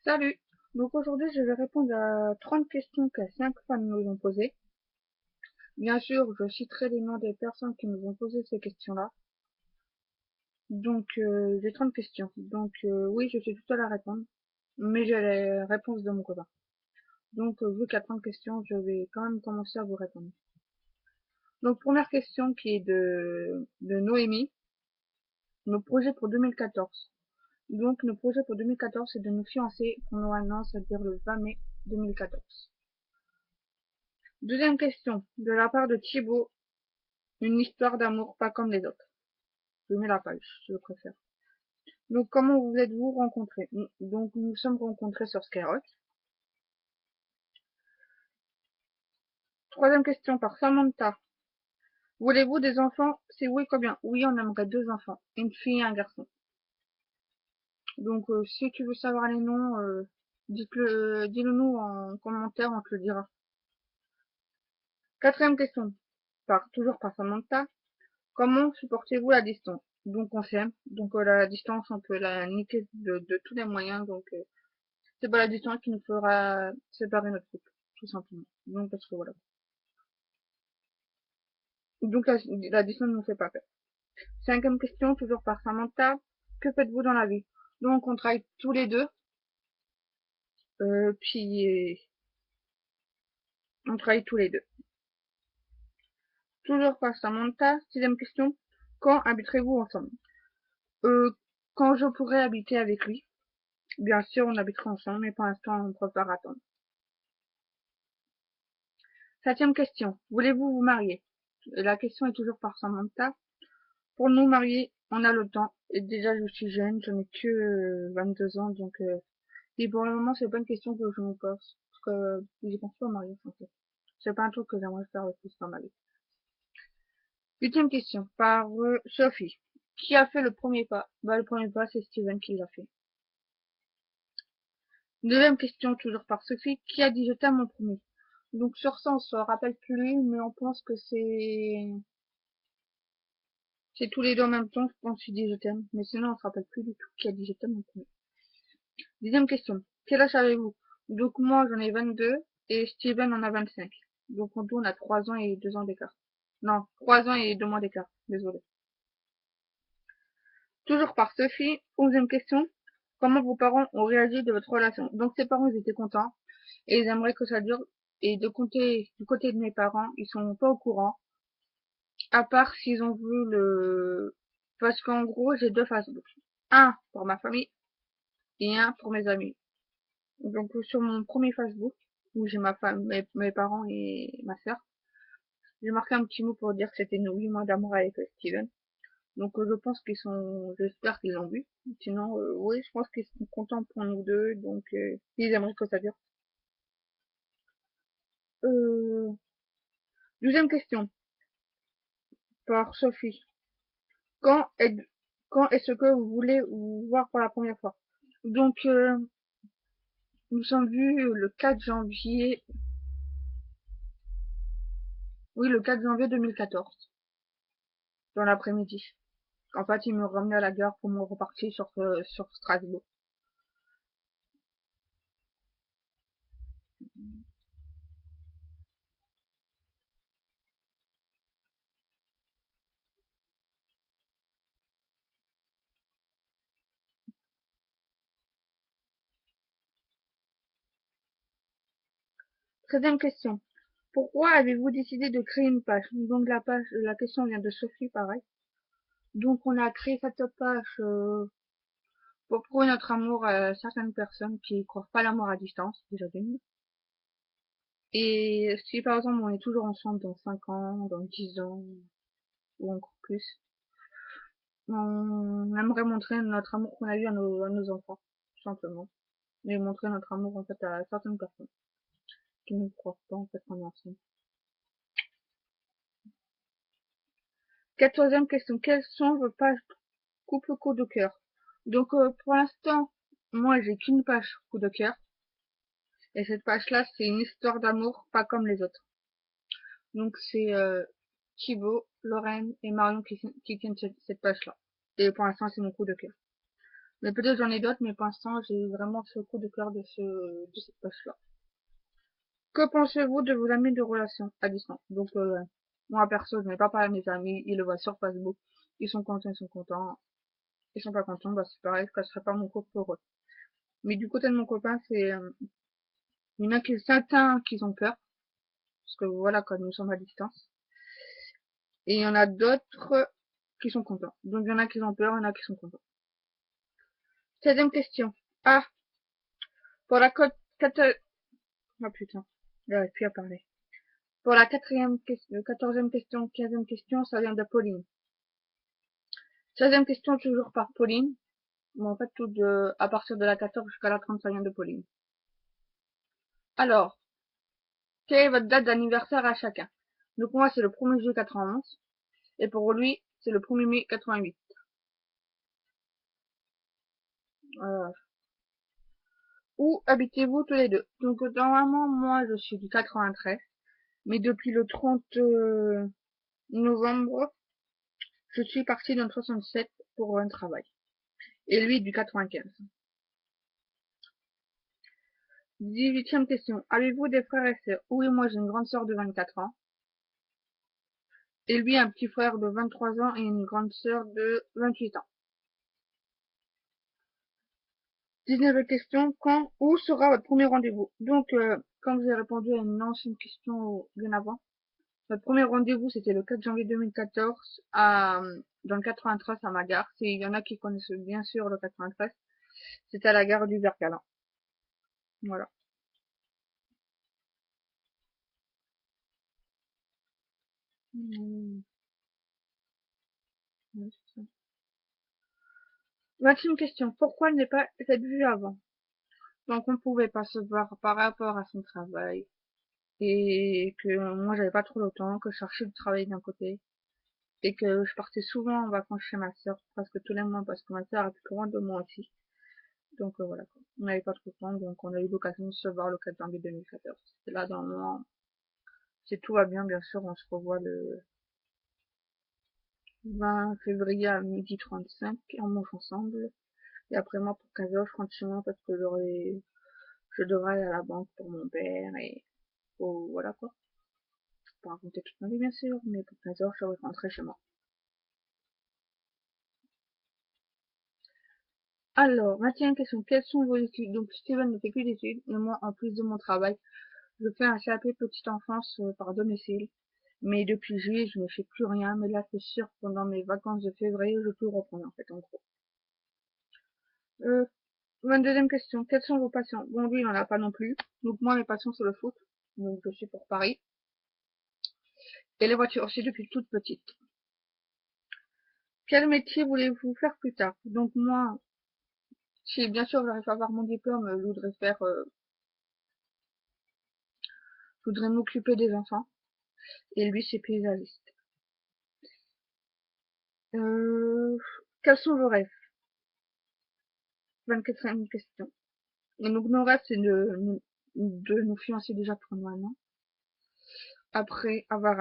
Salut! Donc aujourd'hui, je vais répondre à 30 questions que 5 femmes nous ont posées. Bien sûr, je citerai les noms des personnes qui nous ont posé ces questions-là. Donc, j'ai 30 questions. Donc, oui, je suis toute seule à répondre. Mais j'ai les réponses de mon copain. Donc, vu qu'il y a 30 questions, je vais quand même commencer à vous répondre. Donc, première question qui est de Noémie. Nos projets pour 2014. Donc, nos projets pour 2014, c'est de nous fiancer pendant un an, c'est-à-dire le 20 mai 2014. Deuxième question, de la part de Thibaut, une histoire d'amour pas comme les autres. Je mets la page, je préfère. Donc, comment vous êtes-vous rencontrés? Donc, nous sommes rencontrés sur Skyrock. Troisième question par Samantha. Voulez-vous des enfants? Si oui, combien? Oui, on aimerait 2 enfants, une fille et un garçon. Donc, si tu veux savoir les noms, dis-le nous en commentaire, on te le dira. Quatrième question, toujours par Samantha. Comment supportez-vous la distance? Donc on s'aime, donc la distance on peut la niquer de tous les moyens, donc c'est pas la distance qui nous fera séparer notre couple, tout simplement. Donc parce que voilà. Donc la distance ne nous fait pas peur. Cinquième question, toujours par Samantha. Que faites-vous dans la vie? Donc on travaille tous les deux, puis on travaille tous les deux. Toujours par Samantha. Sixième question, quand habiterez-vous ensemble? Euh, quand je pourrai habiter avec lui. Bien sûr, on habitera ensemble, mais pour l'instant, on préfère attendre. Septième question. Voulez-vous vous marier? La question est toujours par Samantha. Pour nous marier, on a le temps. Et déjà, je suis jeune, je n'ai que 22 ans, donc et pour le moment, c'est pas une question que je me pose. Parce que j'y pense pas au mariage, en fait. C'est pas un truc que j'aimerais faire le plus dans ma vie. Huitième question, par Sophie. Qui a fait le premier pas? Bah, le premier pas, c'est Steven qui l'a fait. Deuxième question, toujours par Sophie. Qui a dit je t'aime en premier? Donc sur ça, on se rappelle plus, mais on pense que c'est tous les deux en même temps, je pense qu'il dit je t'aime. Mais sinon, on se rappelle plus du tout qui a dit je t'aime en premier. Deuxième question. Quel âge avez-vous? Donc moi, j'en ai 22 et Steven en a 25. Donc en tout, on a 3 ans et 2 ans d'écart. Non, 3 ans et 2 mois d'écart. Désolé. Toujours par Sophie. Onzième question. Comment vos parents ont réagi de votre relation? Donc ses parents, ils étaient contents et ils aimeraient que ça dure. Et du côté de mes parents, ils sont pas au courant. À part s'ils ont vu le... Parce qu'en gros, j'ai 2 Facebook. Un pour ma famille et un pour mes amis. Donc sur mon premier Facebook, où j'ai ma femme, mes parents et ma sœur, j'ai marqué un petit mot pour dire que c'était nos 8 mois d'amour avec Steven. Donc je pense qu'ils sont, j'espère qu'ils l'ont vu. Sinon, oui, je pense qu'ils sont contents pour nous deux, donc ils aimeraient que ça dure. Euh, Deuxième question, par Sophie. Quand est, quand est-ce que vous voulez vous voir pour la première fois? Donc, nous sommes vus le 4 janvier, oui, le 4 janvier 2014, dans l'après-midi. En fait, il me ramenait à la gare pour me repartir sur Strasbourg. Treizième question. Pourquoi avez-vous décidé de créer une page? Donc la question vient de Sophie, pareil. Donc on a créé cette page pour prouver notre amour à certaines personnes qui croient pas l'amour à distance, déjà d'une. Et si par exemple on est toujours ensemble dans 5 ans, dans 10 ans, ou encore plus, on aimerait montrer notre amour qu'on a eu à nos enfants, tout simplement. Et montrer notre amour en fait à certaines personnes qui ne croient pas en fait qu'on est ensemble. Quatorzième question. Quelles sont vos pages couple coup de cœur? Donc pour l'instant, moi j'ai qu'une page coup de cœur. Et cette page-là, c'est une histoire d'amour pas comme les autres. Donc c'est Thibaut, Lorraine et Marion qui tiennent cette page-là. Et pour l'instant, c'est mon coup de cœur. Mais peut-être j'en ai d'autres, mais pour l'instant, j'ai vraiment ce coup de cœur de cette poche-là. Que pensez-vous de vos amis de relation à distance? Donc, moi, perso, je n'ai pas parlé à mes amis, ils le voient sur Facebook. Ils sont contents, ils sont contents. Ils sont pas contents, bah c'est pareil, je passerai pas mon cours pour eux. Mais du côté de mon copain, il y en a certains qui ont peur, parce que voilà, quand nous sommes à distance. Et il y en a d'autres qui sont contents. Donc il y en a qui ont peur, il y en a qui sont contents. 16e question. Ah, pour la cote 4... Oh putain, j'arrive plus à parler. Pour la 14e question, 15e question, ça vient de Pauline. 16e question, toujours par Pauline. Bon, en fait, à partir de la 14 jusqu'à la 30, ça vient de Pauline. Alors, quelle est votre date d'anniversaire à chacun? Donc moi, c'est le 1er juillet 91. Et pour lui, c'est le 1er mai 88. Euh, où habitez-vous tous les deux? Donc normalement, moi, je suis du 93. Mais depuis le 30 novembre, je suis partie dans le 67 pour un travail. Et lui, du 95. 18e question. Avez-vous des frères et sœurs? Oui, moi, j'ai une grande sœur de 24 ans. Et lui, un petit frère de 23 ans et une grande sœur de 28 ans. 19e question. Quand, où sera votre premier rendez-vous? Donc, comme j'ai répondu à une ancienne question bien avant, notre premier rendez-vous, c'était le 4 janvier 2014 dans le 93 à ma gare. Il y en a qui connaissent bien sûr le 93. C'était à la gare du Vercalan. Voilà. Mmh. Ouais, c'est ça. 20e question. Pourquoi ne pas être vu avant? Donc, on pouvait pas se voir par rapport à son travail. Et que moi, j'avais pas trop le temps, que je cherchais du travail d'un côté. Et que je partais souvent en vacances chez ma sœur, presque tous les mois, parce que ma sœur est plus grande de moi aussi. Donc voilà, quoi. On n'avait pas trop de temps, donc on a eu l'occasion de se voir le 4 janvier 2014. Et là, dans le moment, si tout va bien sûr, on se revoit le 20 février à 12h35, et on mange ensemble. Et après moi, pour 15h, je rentre chez moi parce que je devrais aller à la banque pour mon père, et voilà quoi. Pas raconter toute ma vie, bien sûr, mais pour 15h, je devrais rentrer chez moi. Alors, 21e question. Quelles sont vos études? Donc, Steven ne fait plus d'études, et moi, en plus de mon travail, je fais un CAP petite enfance par domicile. Mais depuis juillet, je ne fais plus rien. Mais là, c'est sûr, pendant mes vacances de février, je peux reprendre, en fait, en gros. 22e question. Quelles sont vos passions? Bon, lui, il n'en a pas non plus. Donc, moi, mes passions, c'est le foot. Donc, je suis pour Paris. Et les voitures aussi depuis toute petite. Quel métier voulez-vous faire plus tard? Donc, moi, si bien sûr j'arrive à avoir mon diplôme, je voudrais m'occuper des enfants. Et lui, c'est paysagiste. Euh, quels sont vos rêves? 24e question. Et donc, nos rêves, c'est de nous fiancer déjà pour un an. Après, avoir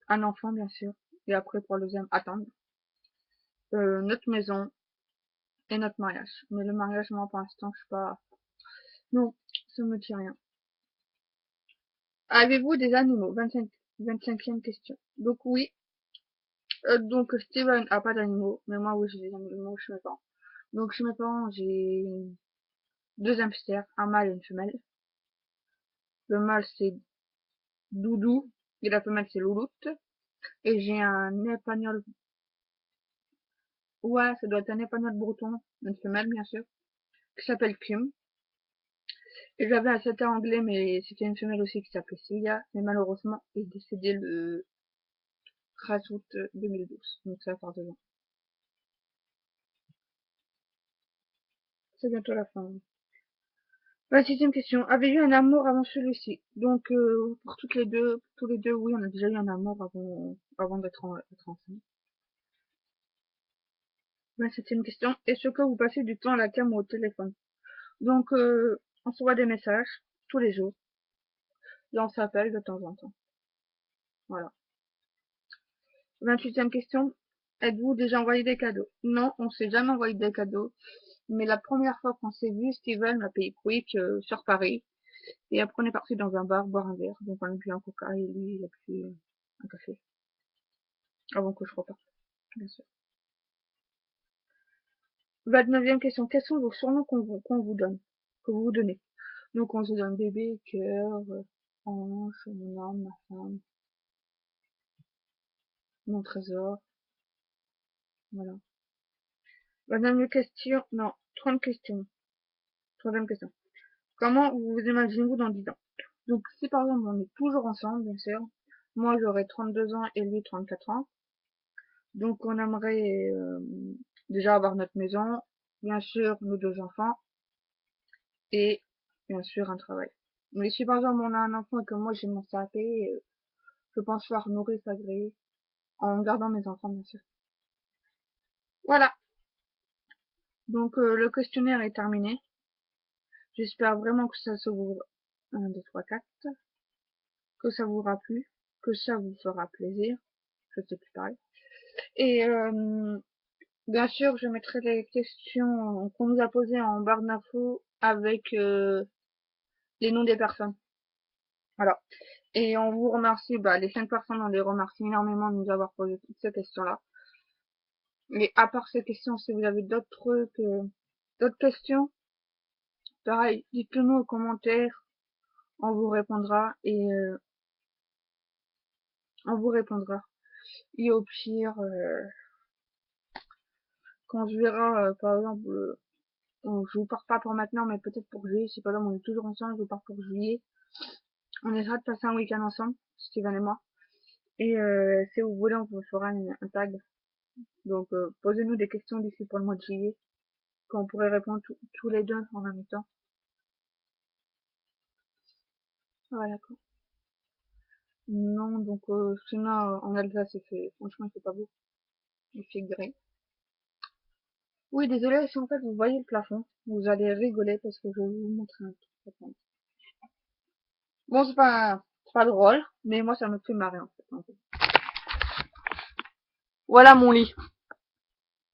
un enfant, bien sûr. Et après, pour le deuxième, attendre. Notre maison et notre mariage. Mais le mariage, moi, pour l'instant, je suis pas... Non, ça me dit rien. Avez-vous des animaux? 25e question. Donc, oui. Donc, Steven a pas d'animaux. Mais moi, oui, j'ai des animaux chez mes parents. Donc, chez mes parents, j'ai deux hamsters, un mâle et une femelle. Le mâle, c'est Doudou. Et la femelle, c'est Louloute. Et j'ai un épagnol. Ouais, ça doit être un épagnol breton. Une femelle, bien sûr. Qui s'appelle Kim. Et j'avais un setter anglais, mais c'était une femelle aussi qui s'appelait Celia. Mais malheureusement, il est décédé le 13 août 2012. Donc ça va faire 2 ans. C'est bientôt la fin. 26e question. Avez-vous un amour avant celui-ci? Donc, pour tous les deux, oui, on a déjà eu un amour avant d'être ensemble. 27e question. Est-ce que vous passez du temps à la cam ou au téléphone? Donc, on se voit des messages tous les jours. Et on s'appelle de temps en temps. Voilà. 28e question. Êtes-vous déjà envoyé des cadeaux? Non, on s'est jamais envoyé des cadeaux. Mais la première fois qu'on s'est vu, Steven m'a payé quick sur Paris. Et après, on est parti dans un bar boire un verre. Donc, on a bu un coca et lui, il a pris un café. Avant que je reparte, bien sûr. 29e question. Quels sont vos surnoms qu'on vous donne, que vous vous donnez? Donc, on se donne bébé, cœur, ange, mon âme, ma femme, mon trésor. Voilà. 29e question. Non, 30 questions. Troisième question. Comment vous vous imaginez-vous dans 10 ans? Donc, si par exemple, on est toujours ensemble, bien sûr. Moi, j'aurai 32 ans et lui 34 ans. Donc, on aimerait déjà avoir notre maison, bien sûr, nos 2 enfants, et bien sûr, un travail. Mais si par exemple, on a un enfant et que moi, j'ai mon CAP, je pense faire nourrir sa grille, en gardant mes enfants, bien sûr. Voilà. Donc, le questionnaire est terminé. J'espère vraiment que ça se vous... 1, 2, 3, 4. Que ça vous aura plu. Que ça vous fera plaisir. Je sais plus pareil. Et bien sûr, je mettrai les questions qu'on nous a posées en barre d'infos avec les noms des personnes. Voilà. Et on vous remercie, les 5 personnes, on les remercie énormément de nous avoir posé toutes ces questions-là. Mais à part ces questions, si vous avez d'autres trucs, d'autres questions, pareil, dites-le nous aux commentaires, on vous répondra et on vous répondra. Et au pire, quand je verrai, par exemple, je vous pars pas pour maintenant, mais peut-être pour juillet, si par exemple on est toujours ensemble, je vous pars pour juillet. On essaiera de passer un week-end ensemble, Steven et moi. Et si vous voulez, on vous fera un tag. Donc, posez-nous des questions d'ici pour le mois de juillet, qu'on pourrait répondre tous les deux en même temps. Voilà quoi. Non, donc sinon en Alsace, franchement, il fait pas beau. Il fait gris. Oui, désolé, si en fait vous voyez le plafond, vous allez rigoler parce que je vais vous montrer un truc. Bon, c'est pas drôle, mais moi ça me fait marrer en fait. Voilà mon lit.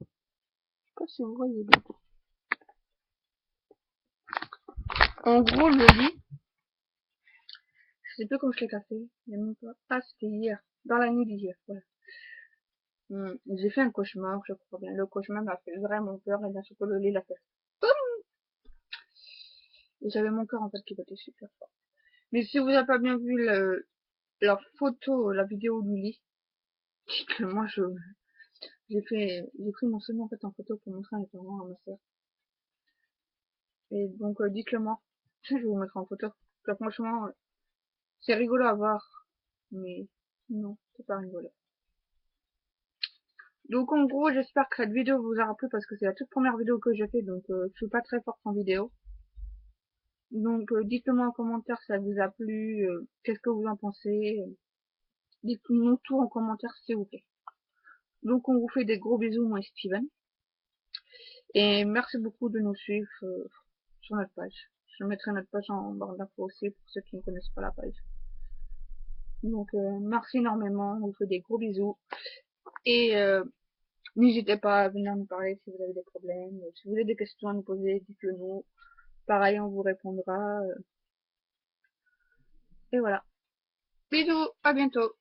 Je sais pas si vous voyez bien. En gros, le lit, je sais plus comment je l'ai cassé. Il y a même pas. Ah, c'était hier. Dans la nuit d'hier, voilà. J'ai fait un cauchemar, je crois bien. Le cauchemar m'a fait vraiment peur et d'un seul coup, le lit l'a fait. Et j'avais mon cœur en fait qui battait super fort. Mais si vous n'avez pas bien vu la photo, la vidéo du lit, que moi j'ai pris mon sommeil en fait en photo pour montrer à ma soeur. Et donc dites-le moi. Je vais vous mettre en photo. Que franchement, c'est rigolo à voir. Mais non, c'est pas rigolo. Donc en gros, j'espère que cette vidéo vous aura plu parce que c'est la toute première vidéo que j'ai fait, donc je suis pas très forte en vidéo. Donc dites-le moi en commentaire si ça vous a plu, qu'est-ce que vous en pensez. Dites-nous tout en commentaire s'il vous plaît. Donc on vous fait des gros bisous moi et Steven. Et merci beaucoup de nous suivre sur notre page. Je mettrai notre page en barre d'infos aussi pour ceux qui ne connaissent pas la page. Donc merci énormément, on vous fait des gros bisous. Et n'hésitez pas à venir nous parler si vous avez des problèmes, si vous avez des questions à nous poser, dites-le nous. Pareil, on vous répondra. Et voilà. Bisous, à bientôt.